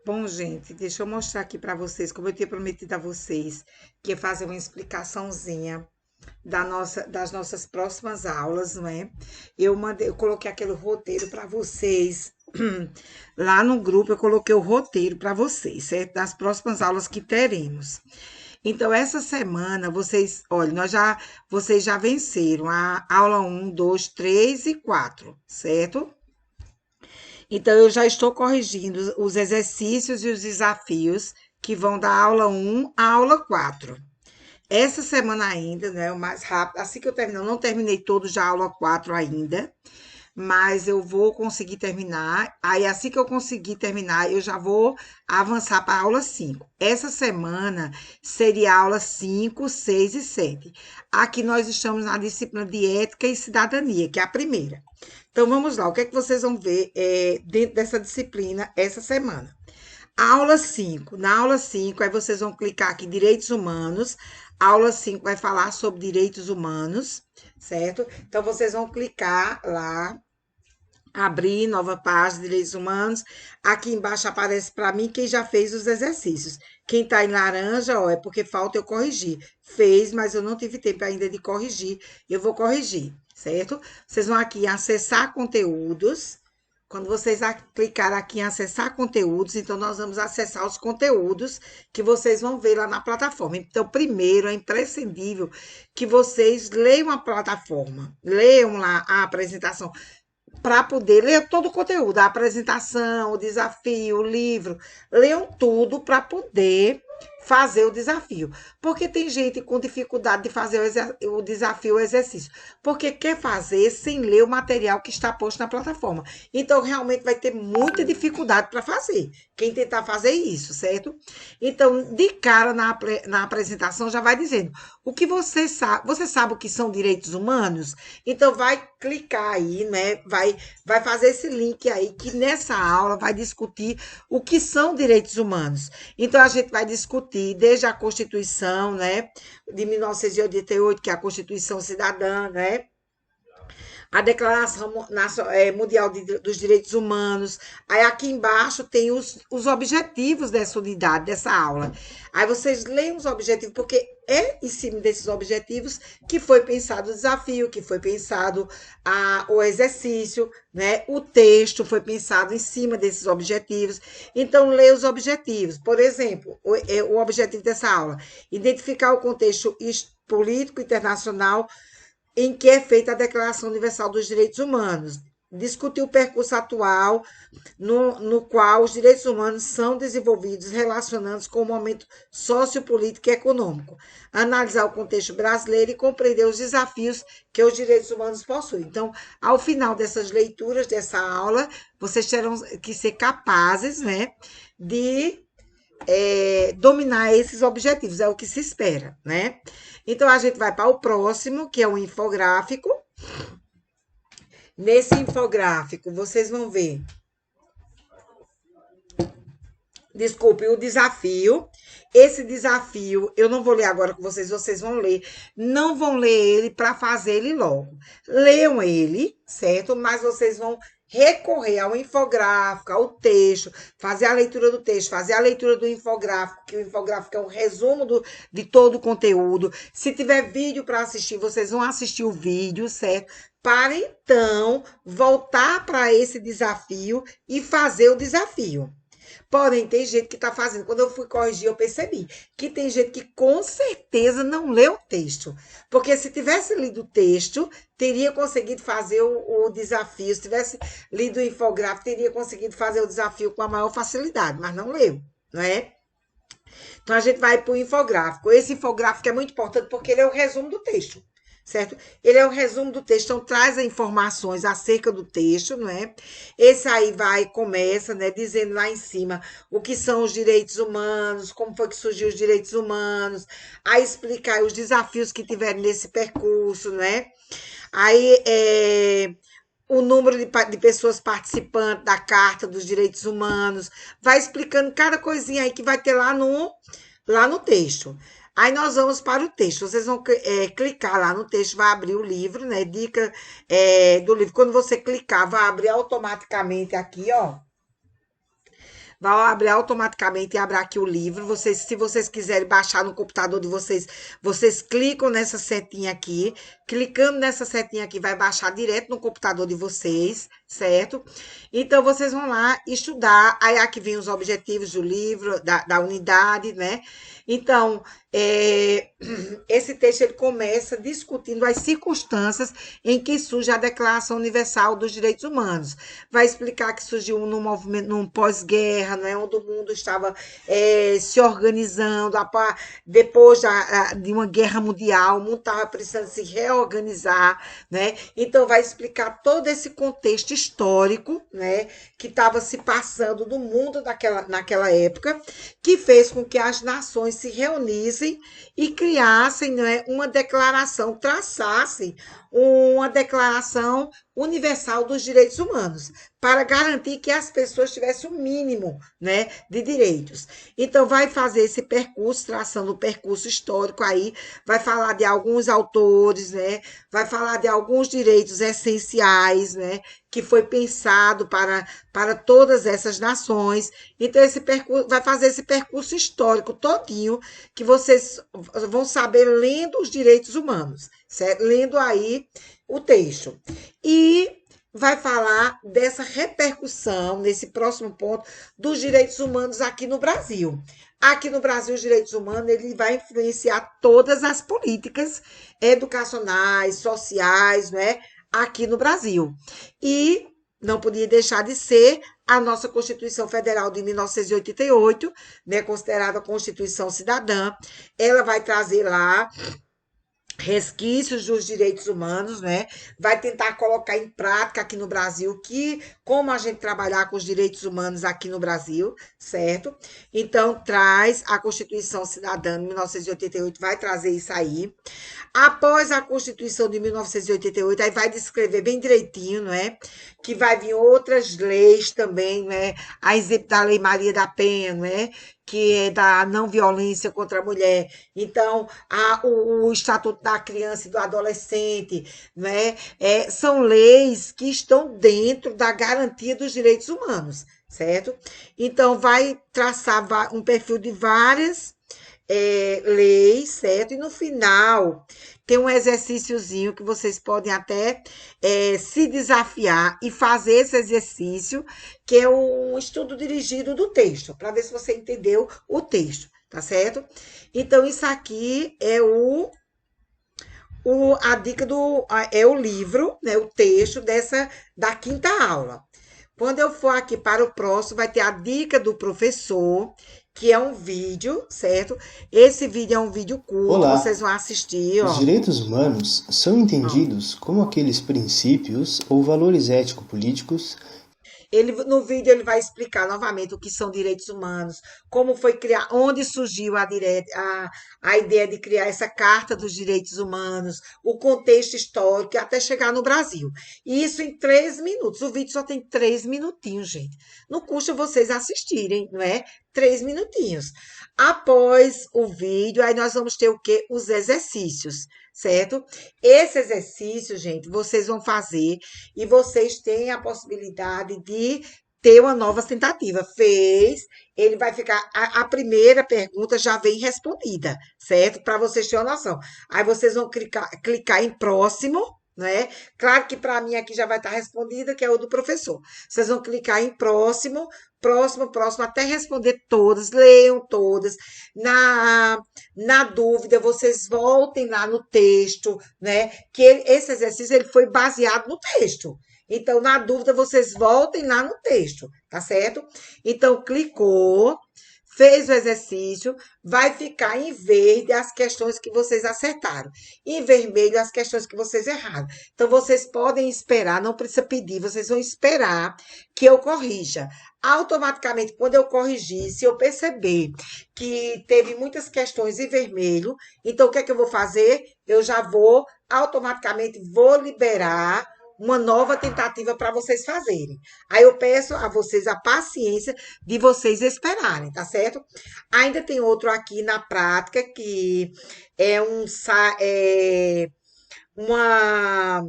Bom, gente, deixa eu mostrar aqui para vocês, como eu tinha prometido a vocês, que ia fazer uma explicaçãozinha das nossas próximas aulas, não é? Eu coloquei aquele roteiro para vocês. Lá no grupo eu coloquei o roteiro para vocês, certo? Das próximas aulas que teremos. Então, essa semana, olha, vocês já venceram a aula um, 2, 3 e 4, certo? Então, eu já estou corrigindo os exercícios e os desafios que vão da aula um à aula 4. Essa semana ainda, né, o mais rápido, assim que eu terminar, eu não terminei todos da aula 4 ainda, mas eu vou conseguir terminar. Aí, assim que eu conseguir terminar, eu já vou avançar para a aula 5. Essa semana seria a aula 5, 6 e 7. Aqui nós estamos na disciplina de Ética e Cidadania, que é a primeira. Então, vamos lá, o que é que vocês vão ver dentro dessa disciplina essa semana? Aula 5. Na aula 5, aí vocês vão clicar aqui, Direitos Humanos. A aula 5 vai falar sobre direitos humanos, certo? Então, vocês vão clicar lá, abrir nova página, Direitos Humanos. Aqui embaixo aparece para mim quem já fez os exercícios. Quem está em laranja, ó, é porque falta eu corrigir. Fez, mas eu não tive tempo ainda de corrigir. Eu vou corrigir, certo? Vocês vão aqui em acessar conteúdos. Quando vocês clicar aqui em acessar conteúdos, então nós vamos acessar os conteúdos que vocês vão ver lá na plataforma. Então, primeiro, é imprescindível que vocês leiam a plataforma, leiam lá a apresentação, para poder ler todo o conteúdo, a apresentação, o desafio, o livro, leiam tudo para poder fazer o desafio. Porque tem gente com dificuldade de fazer o desafio, o exercício, porque quer fazer sem ler o material que está posto na plataforma. Então, realmente vai ter muita dificuldade para fazer, quem tentar fazer isso, certo? Então, de cara na apresentação já vai dizendo o que você sabe o que são direitos humanos? Então, vai clicar aí, né? Vai fazer esse link aí, que nessa aula vai discutir o que são direitos humanos. Então, a gente vai discutir desde a Constituição, né, de 1988, que é a Constituição Cidadã, né, a Declaração Mundial dos Direitos Humanos. Aí aqui embaixo tem os objetivos dessa unidade, dessa aula. Aí vocês leem os objetivos, porque é em cima desses objetivos que foi pensado o desafio, que foi pensado o exercício, né? O texto foi pensado em cima desses objetivos. Então, leia os objetivos. Por exemplo, o objetivo dessa aula: identificar o contexto político internacional em que é feita a Declaração Universal dos Direitos Humanos. Discutir o percurso atual no qual os direitos humanos são desenvolvidos, relacionando-se com o momento sociopolítico e econômico. Analisar o contexto brasileiro e compreender os desafios que os direitos humanos possuem. Então, ao final dessas leituras, dessa aula, vocês terão que ser capazes, né, de dominar esses objetivos, é o que se espera, né? Então, a gente vai para o próximo, que é o infográfico. Nesse infográfico, vocês vão ver, desculpe, o desafio. Esse desafio, eu não vou ler agora com vocês, vocês vão ler. Não vão ler ele para fazer ele logo. Leiam ele, certo? Mas vocês vão recorrer ao infográfico, ao texto, fazer a leitura do texto, fazer a leitura do infográfico, que o infográfico é um resumo de todo o conteúdo. Se tiver vídeo para assistir, vocês vão assistir o vídeo, certo? Para então voltar para esse desafio e fazer o desafio. Porém, tem gente que está fazendo. Quando eu fui corrigir, eu percebi que tem gente que com certeza não leu o texto. Porque se tivesse lido o texto, teria conseguido fazer o desafio. Se tivesse lido o infográfico, teria conseguido fazer o desafio com a maior facilidade, mas não leu, não é? Então, a gente vai para o infográfico. Esse infográfico é muito importante porque ele é o resumo do texto, certo? Ele é o resumo do texto, então traz as informações acerca do texto, não é? Esse aí começa, né, dizendo lá em cima o que são os direitos humanos, como foi que surgiu os direitos humanos, aí explicar aí os desafios que tiveram nesse percurso, né? Aí, o número de pessoas participantes da Carta dos Direitos Humanos, vai explicando cada coisinha aí que vai ter lá no texto. Aí nós vamos para o texto. Vocês vão clicar lá no texto, vai abrir o livro, né? Dica do livro. Quando você clicar, vai abrir automaticamente aqui, ó. Vai abrir automaticamente e abre aqui o livro. Vocês, se vocês quiserem baixar no computador de vocês, vocês clicam nessa setinha aqui. Clicando nessa setinha aqui, vai baixar direto no computador de vocês, certo? Então, vocês vão lá estudar. Aí aqui vem os objetivos do livro, da unidade, né? Então, esse texto ele começa discutindo as circunstâncias em que surge a Declaração Universal dos Direitos Humanos. Vai explicar que surgiu num movimento, num pós-guerra, né, onde o mundo estava se organizando, depois de uma guerra mundial, o mundo estava precisando se reorganizar, né? Então, vai explicar todo esse contexto histórico, né, que estava se passando no mundo naquela época, que fez com que as nações se reunissem e criassem, né, uma declaração, traçassem uma declaração universal dos direitos humanos, para garantir que as pessoas tivessem o mínimo, né, de direitos. Então, vai fazer esse percurso, traçando o percurso histórico aí, vai falar de alguns autores, né, vai falar de alguns direitos essenciais, né, que foi pensado para todas essas nações. Então, esse percurso, vai fazer esse percurso histórico todinho, que vocês vão saber lendo os direitos humanos, certo? Lendo aí o texto. E vai falar dessa repercussão, nesse próximo ponto, dos direitos humanos aqui no Brasil. Aqui no Brasil, os direitos humanos ele vai influenciar todas as políticas educacionais, sociais, né, aqui no Brasil. E não podia deixar de ser a nossa Constituição Federal de 1988, né, considerada a Constituição Cidadã. Ela vai trazer lá resquícios dos direitos humanos, né? Vai tentar colocar em prática aqui no Brasil como a gente trabalhar com os direitos humanos aqui no Brasil, certo? Então, traz a Constituição Cidadã de 1988, vai trazer isso aí. Após a Constituição de 1988, aí vai descrever bem direitinho, não é? Que vai vir outras leis também, né? A exemplo da Lei Maria da Penha, não é? Que é da não violência contra a mulher. Então, o Estatuto da Criança e do Adolescente, né? São leis que estão dentro da garantia dos direitos humanos, certo? Então, vai traçar um perfil de várias leis, certo? E no final tem um exercíciozinho que vocês podem até se desafiar e fazer esse exercício, que é um estudo dirigido do texto, para ver se você entendeu o texto, tá certo? Então, isso aqui é a dica é o livro, né, o texto da quinta aula. Quando eu for aqui para o próximo, vai ter a dica do professor, que é um vídeo, certo? Esse vídeo é um vídeo curto, Olá! vocês vão assistir, Os ó. direitos humanos são entendidos como aqueles princípios ou valores ético-políticos. No vídeo ele vai explicar novamente o que são direitos humanos, como foi criar, onde surgiu a ideia de criar essa Carta dos Direitos Humanos, o contexto histórico, até chegar no Brasil. E isso em 3 minutos. O vídeo só tem 3 minutinhos, gente. Não custa vocês assistirem, não é? 3 minutinhos. Após o vídeo, aí nós vamos ter o quê? Os exercícios, certo? Esse exercício, gente, vocês vão fazer e vocês têm a possibilidade de ter uma nova tentativa. Fez, ele vai ficar. A primeira pergunta já vem respondida, certo? Para vocês terem uma noção. Aí vocês vão clicar em próximo. Né? Claro que para mim aqui já vai estar respondida, que é o do professor. Vocês vão clicar em próximo, próximo, até responder todas, leiam todas. Na dúvida, vocês voltem lá no texto, né? Que esse exercício ele foi baseado no texto. Então, na dúvida, vocês voltem lá no texto, tá certo? Então, clicou, fez o exercício, vai ficar em verde as questões que vocês acertaram, em vermelho as questões que vocês erraram. Então, vocês podem esperar, não precisa pedir, vocês vão esperar que eu corrija. Automaticamente, quando eu corrigir, se eu perceber que teve muitas questões em vermelho, então o que é que eu vou fazer? Eu já vou, automaticamente, vou liberar uma nova tentativa para vocês fazerem. Aí eu peço a vocês a paciência de vocês esperarem, tá certo? Ainda tem outro aqui na prática que é uma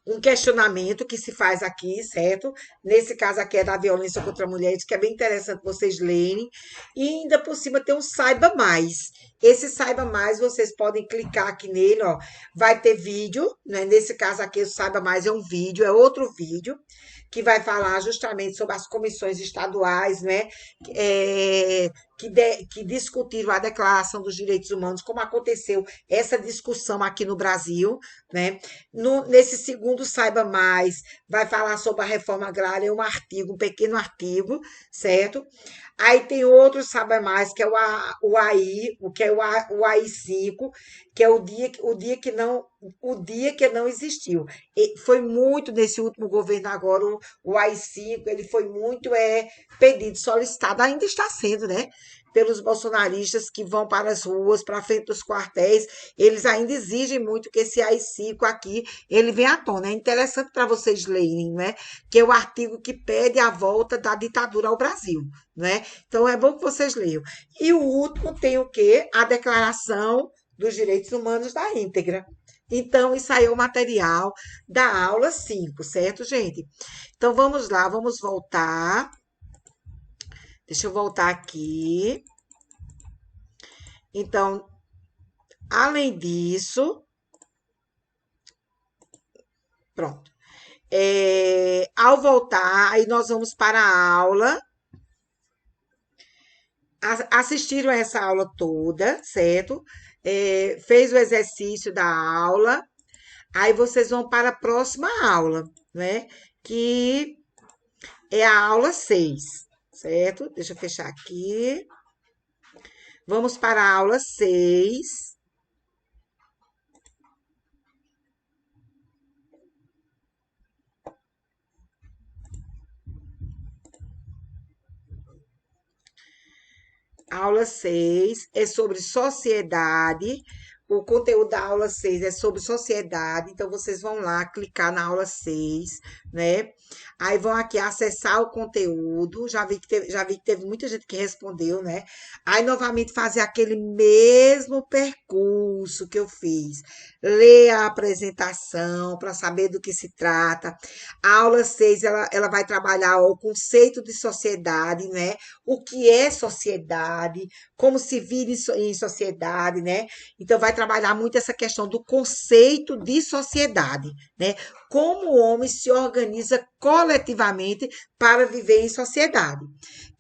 um questionamento que se faz aqui, certo? Nesse caso aqui é da violência contra mulheres, que é bem interessante vocês lerem. E ainda por cima tem um Saiba Mais. Esse Saiba Mais, vocês podem clicar aqui nele, ó. Vai ter vídeo, né? Nesse caso aqui, o Saiba Mais é um vídeo, é outro vídeo, que vai falar justamente sobre as comissões estaduais, né? Que discutiram a Declaração dos Direitos Humanos, como aconteceu essa discussão aqui no Brasil, né? Nesse segundo Saiba Mais, vai falar sobre a reforma agrária, um artigo, um pequeno artigo, certo? Aí tem outro Saiba Mais, que é o AI, que é o AI-5, que é o dia que não existiu. E foi muito nesse último governo agora, o AI-5, ele foi muito pedido, solicitado, ainda está sendo, né? Pelos bolsonaristas que vão para as ruas, para frente dos quartéis, eles ainda exigem muito que esse AI-5 aqui, ele venha à tona. É interessante para vocês lerem, né? Que é o artigo que pede a volta da ditadura ao Brasil, né? Então é bom que vocês leiam. E o último tem o quê? A Declaração dos Direitos Humanos da íntegra. Então, isso aí é o material da aula 5, certo, gente? Então, vamos lá, vamos voltar. Deixa eu voltar aqui. Então, além disso, pronto. Ao voltar, aí nós vamos para a aula. Assistiram essa aula toda, certo? Fez o exercício da aula. Aí vocês vão para a próxima aula, né? Que é a aula 6, certo? Deixa eu fechar aqui. Vamos para a aula 6. Aula 6 é sobre sociedade. O conteúdo da aula 6 é sobre sociedade. Então, vocês vão lá clicar na aula 6, né? Aí vão aqui acessar o conteúdo. Já vi que teve muita gente que respondeu, né? Aí, novamente, fazer aquele mesmo percurso que eu fiz. Ler a apresentação para saber do que se trata. A aula 6, ela vai trabalhar o conceito de sociedade, né? O que é sociedade, como se vive em sociedade, né? Então, vai trabalhar muito essa questão do conceito de sociedade, né? Como o homem se organiza coletivamente para viver em sociedade.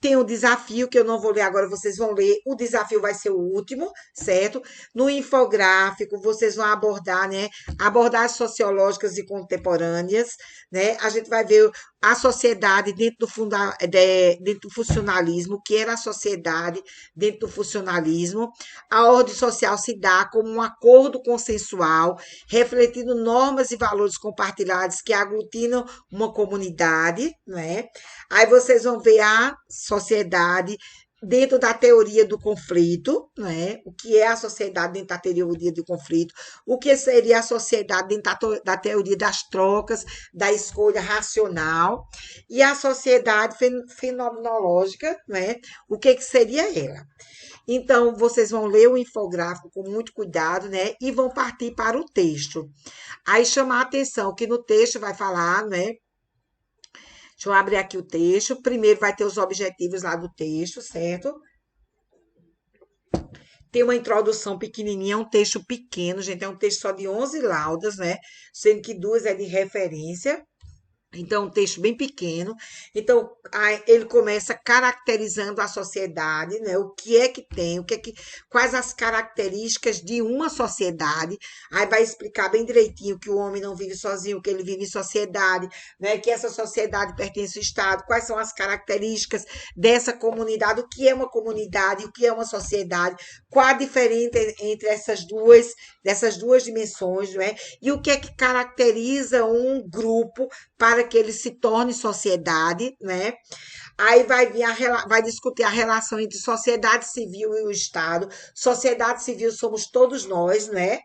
Tem um desafio que eu não vou ler agora, vocês vão ler. O desafio vai ser o último, certo? No infográfico, vocês vão abordar, né? Abordagens sociológicas e contemporâneas, né? A gente vai ver a sociedade dentro do funcionalismo, o que era a sociedade dentro do funcionalismo. A ordem social se dá como um acordo consensual, refletindo normas e valores compartilhados que aglutinam uma comunidade, né? Aí vocês vão ver a sociedade dentro da teoria do conflito, né? O que é a sociedade dentro da teoria do conflito, o que seria a sociedade dentro da teoria das trocas, da escolha racional, e a sociedade fenomenológica, né? O que seria ela? Então, vocês vão ler o infográfico com muito cuidado, né? E vão partir para o texto. Aí chamar a atenção que no texto vai falar, né? Deixa eu abrir aqui o texto. Primeiro vai ter os objetivos lá do texto, certo? Tem uma introdução pequenininha, é um texto pequeno, gente. É um texto só de 11 laudas, né? Sendo que 2 é de referência. Então, um texto bem pequeno. Então, ele começa caracterizando a sociedade, né? O que é que tem, quais as características de uma sociedade. Aí vai explicar bem direitinho que o homem não vive sozinho, que ele vive em sociedade, né? Que essa sociedade pertence ao Estado, quais são as características dessa comunidade, o que é uma comunidade, o que é uma sociedade, qual a diferença entre dessas duas dimensões, né? E o que é que caracteriza um grupo para que ele se torne sociedade, né? Aí vai discutir a relação entre sociedade civil e o Estado. Sociedade civil somos todos nós, né?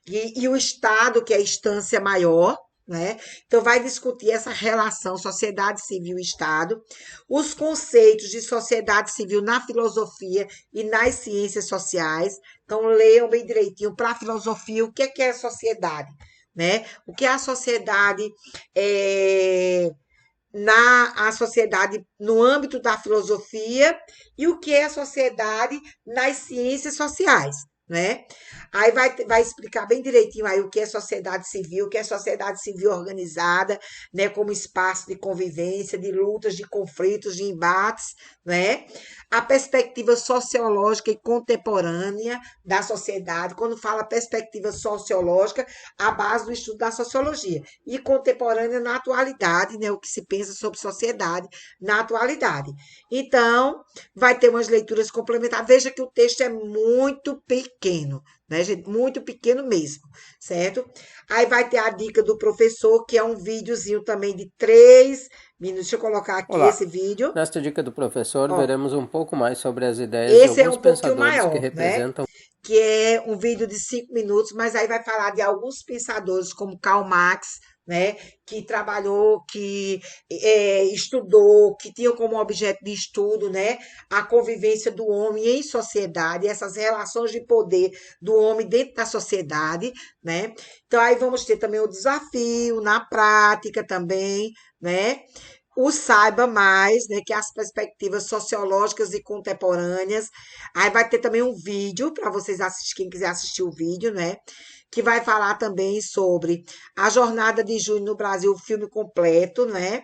E o Estado, que é a instância maior, né? Então, vai discutir essa relação sociedade civil e Estado, os conceitos de sociedade civil na filosofia e nas ciências sociais. Então, leiam bem direitinho para a filosofia o que é a sociedade, né? O que é a sociedade a sociedade no âmbito da filosofia e o que é a sociedade nas ciências sociais, né? Aí vai explicar bem direitinho aí o que é sociedade civil, o que é sociedade civil organizada, né, como espaço de convivência, de lutas, de conflitos, de embates, né? A perspectiva sociológica e contemporânea da sociedade. Quando fala perspectiva sociológica, a base do estudo da sociologia. E contemporânea na atualidade, né, o que se pensa sobre sociedade na atualidade. Então, vai ter umas leituras complementares. Veja que o texto é muito pequeno, né, gente? Muito pequeno mesmo, certo? Aí vai ter a dica do professor, que é um videozinho também de 3 minutos. Deixa eu colocar aqui Olá, esse vídeo. nesta dica do professor Ó, veremos um pouco mais sobre as ideias de esse é alguns um pouquinho pensadores que maior, né? representam. Que é um vídeo de 5 minutos, mas aí vai falar de alguns pensadores, como Karl Marx, né? Que trabalhou, que estudou, que tinha como objeto de estudo, né? A convivência do homem em sociedade, essas relações de poder do homem dentro da sociedade, né? Então aí vamos ter também o desafio na prática também, né? O Saiba Mais, né, que é as perspectivas sociológicas e contemporâneas. Aí vai ter também um vídeo para vocês assistirem, quem quiser assistir o vídeo, né? Que vai falar também sobre a jornada de junho no Brasil, o filme completo, né?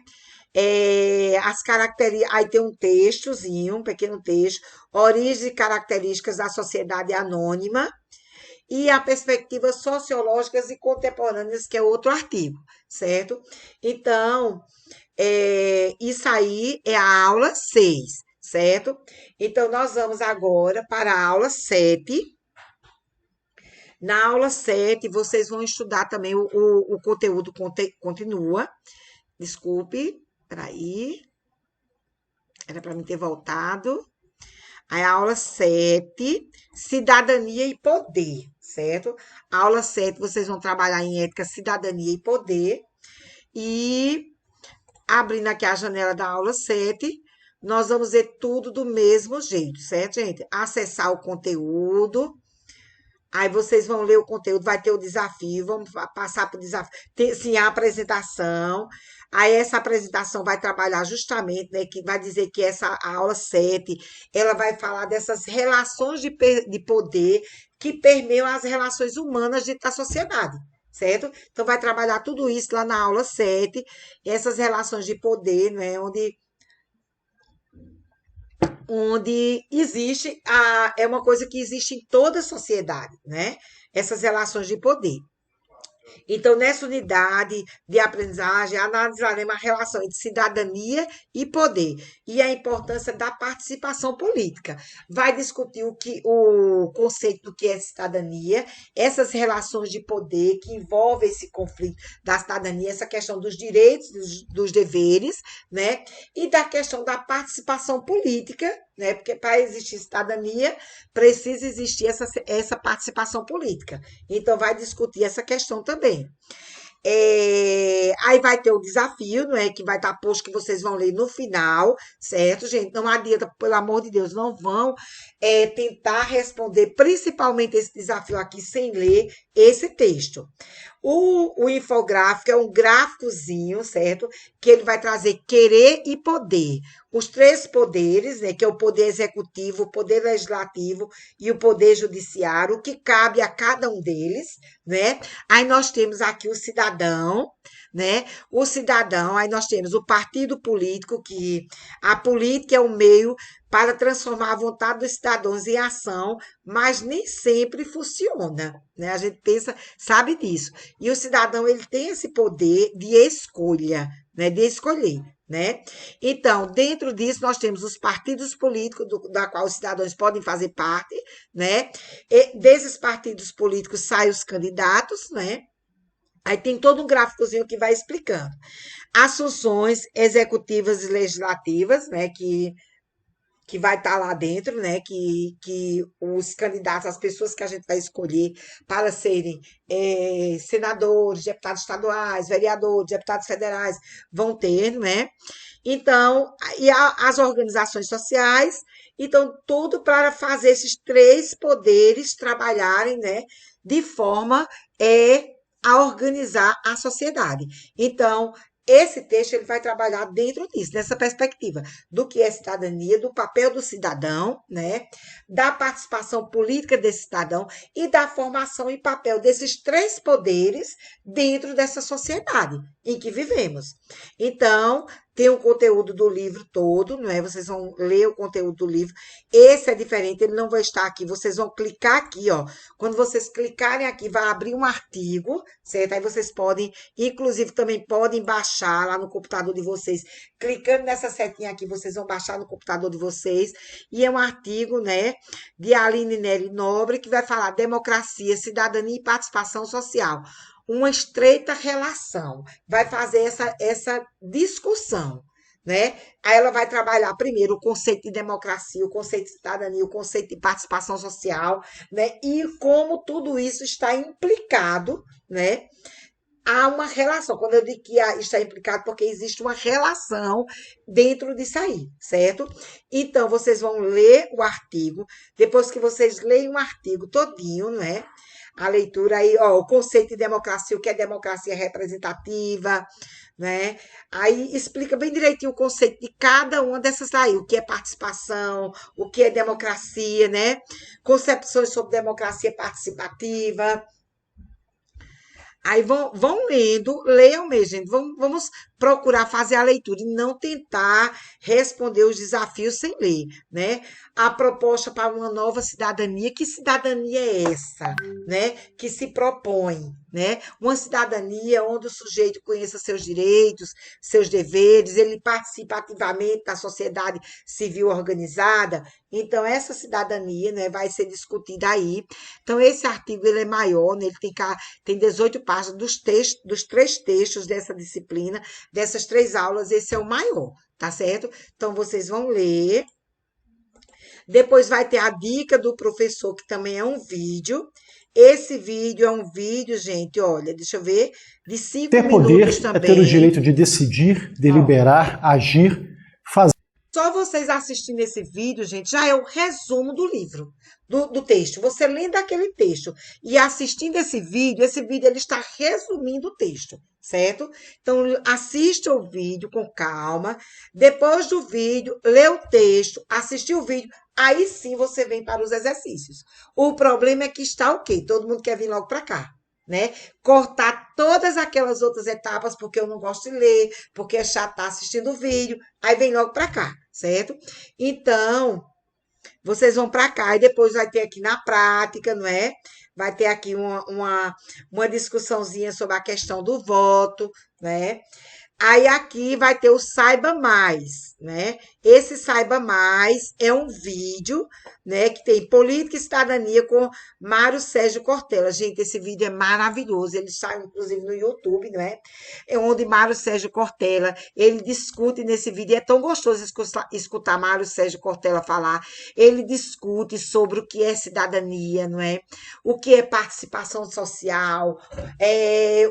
As características, aí tem um textozinho, um pequeno texto, origens e características da sociedade anônima, e a perspectivas sociológicas e contemporâneas, que é outro artigo, certo? Então, isso aí é a aula 6, certo? Então, nós vamos agora para a aula 7. Na aula 7, vocês vão estudar também o conteúdo continua. Desculpe, peraí. Era para mim ter voltado. Aí, a aula 7, cidadania e poder, certo? A aula 7, vocês vão trabalhar em ética, cidadania e poder. E abrindo aqui a janela da aula 7, nós vamos ver tudo do mesmo jeito, certo, gente? Acessar o conteúdo, aí vocês vão ler o conteúdo, vai ter o desafio, vamos passar para o desafio, tem, sim, a apresentação, aí essa apresentação vai trabalhar justamente, né, que vai dizer que a aula 7, ela vai falar dessas relações de poder que permeiam as relações humanas dentro da sociedade, certo? Então, vai trabalhar tudo isso lá na aula 7, essas relações de poder, né, onde existe, é uma coisa que existe em toda a sociedade, né? Essas relações de poder. Então, nessa unidade de aprendizagem, analisaremos a relação entre cidadania e poder e a importância da participação política. Vai discutir o conceito do que é cidadania, essas relações de poder que envolvem esse conflito da cidadania, essa questão dos direitos, dos deveres, né? E da questão da participação política, né? Porque para existir cidadania, precisa existir essa participação política. Então, vai discutir essa questão também. Aí vai ter o desafio, não é? Que vai estar posto que vocês vão ler no final, certo, gente? Não adianta, pelo amor de Deus, não vão tentar responder, principalmente esse desafio aqui, sem ler esse texto. O infográfico é um gráficozinho, certo? Que ele vai trazer querer e poder. Os 3 poderes, né? Que é o poder executivo, o poder legislativo e o poder judiciário, o que cabe a cada um deles, né? Aí nós temos aqui o cidadão, né? O cidadão, aí nós temos o partido político, que a política é o meio para transformar a vontade dos cidadãos em ação, mas nem sempre funciona, né? A gente pensa, sabe disso. E o cidadão, ele tem esse poder de escolha, né? De escolher, né? Então, dentro disso, nós temos os partidos políticos, da qual os cidadãos podem fazer parte, né? E desses partidos políticos saem os candidatos, né? Aí tem todo um gráficozinho que vai explicando. As funções executivas e legislativas, né? Que que vai estar lá dentro, né? Que os candidatos, as pessoas que a gente vai escolher para serem senadores, deputados estaduais, vereadores, deputados federais, vão ter, né? Então, as organizações sociais, então, tudo para fazer esses três poderes trabalharem, né, de forma a organizar a sociedade. Então, esse texto ele vai trabalhar dentro disso, dessa perspectiva do que é cidadania, do papel do cidadão, né, da participação política desse cidadão e da formação e papel desses três poderes dentro dessa sociedade em que vivemos. Então, tem o conteúdo do livro todo, não é? Vocês vão ler o conteúdo do livro. Esse é diferente, ele não vai estar aqui. Vocês vão clicar aqui, ó. Quando vocês clicarem aqui, vai abrir um artigo, certo? Aí vocês podem, inclusive, também podem baixar lá no computador de vocês. Clicando nessa setinha aqui, vocês vão baixar no computador de vocês. E é um artigo, né, de Aline Nery Nobre, que vai falar democracia, cidadania e participação social. Uma estreita relação, vai fazer essa discussão, né? Aí ela vai trabalhar primeiro o conceito de democracia, o conceito de cidadania, o conceito de participação social, né? E como tudo isso está implicado, né? Há uma relação. Quando eu digo que está implicado, porque existe uma relação dentro disso aí, certo? Então, vocês vão ler o artigo, depois que vocês leem o artigo todinho, né? A leitura aí, ó, o conceito de democracia, o que é democracia representativa, né? Aí explica bem direitinho o conceito de cada uma dessas aí, o que é participação, o que é democracia, né? Concepções sobre democracia participativa. Aí vão lendo, leiam mesmo, gente. Vamos procurar fazer a leitura e não tentar responder os desafios sem ler, né? A proposta para uma nova cidadania, que cidadania é essa, né? Que se propõe, né? Uma cidadania onde o sujeito conheça seus direitos, seus deveres, ele participa ativamente da sociedade civil organizada. Então, essa cidadania, né, vai ser discutida aí. Então, esse artigo ele é maior, né? Ele tem 18 páginas dos três textos dessa disciplina, dessas três aulas, esse é o maior, tá certo? Então, vocês vão ler. Depois vai ter a dica do professor, que também é um vídeo. Esse vídeo é um vídeo, gente, olha, deixa eu ver, de 5 Ter minutos poder também. é ter o direito de decidir, deliberar, agir, fazer. Só vocês assistindo esse vídeo, gente, já é o resumo do livro, do texto. Você lendo aquele texto e assistindo esse vídeo ele está resumindo o texto, certo? Então, assista o vídeo com calma. Depois do vídeo, lê o texto, assistir o vídeo. Aí sim você vem para os exercícios. O problema é que está o quê? Todo mundo quer vir logo para cá, né? Cortar todas aquelas outras etapas, porque eu não gosto de ler, porque é chato estar assistindo o vídeo, aí vem logo para cá, certo? Então, vocês vão para cá e depois vai ter aqui na prática, não é? Vai ter aqui uma discussãozinha sobre a questão do voto, né? Aí aqui vai ter o Saiba Mais, né? Esse Saiba Mais é um vídeo, né, que tem Política e Cidadania com Mário Sérgio Cortella. Gente, esse vídeo é maravilhoso, ele sai inclusive no YouTube, né? É onde Mário Sérgio Cortella, ele discute nesse vídeo, é tão gostoso escutar Mário Sérgio Cortella falar. Ele discute sobre o que é cidadania, não é? O que é participação social,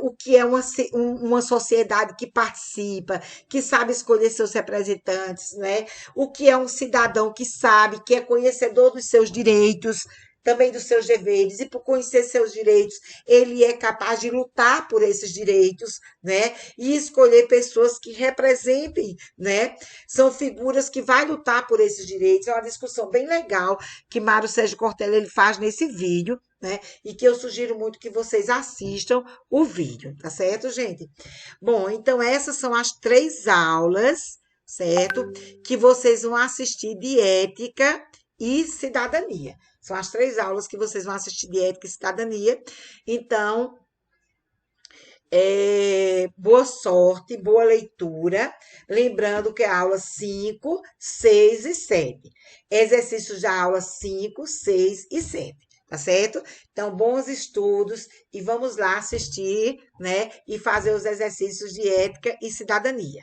o que é uma sociedade que participa, que sabe escolher seus representantes, né? O que é um cidadão que sabe, que é conhecedor dos seus direitos, também dos seus deveres, e por conhecer seus direitos, ele é capaz de lutar por esses direitos, né? E escolher pessoas que representem, né? São figuras que vai lutar por esses direitos. É uma discussão bem legal que Mário Sérgio Cortella ele faz nesse vídeo, né? E que eu sugiro muito que vocês assistam o vídeo, tá certo, gente? Bom, então essas são as 3 aulas, certo? Que vocês vão assistir de ética e cidadania. São as 3 aulas que vocês vão assistir de ética e cidadania. Então, boa sorte, boa leitura. Lembrando que é a aula 5, 6 e 7. Exercícios da aula 5, 6 e 7. Tá certo? Então, bons estudos e vamos lá assistir, né? E fazer os exercícios de ética e cidadania.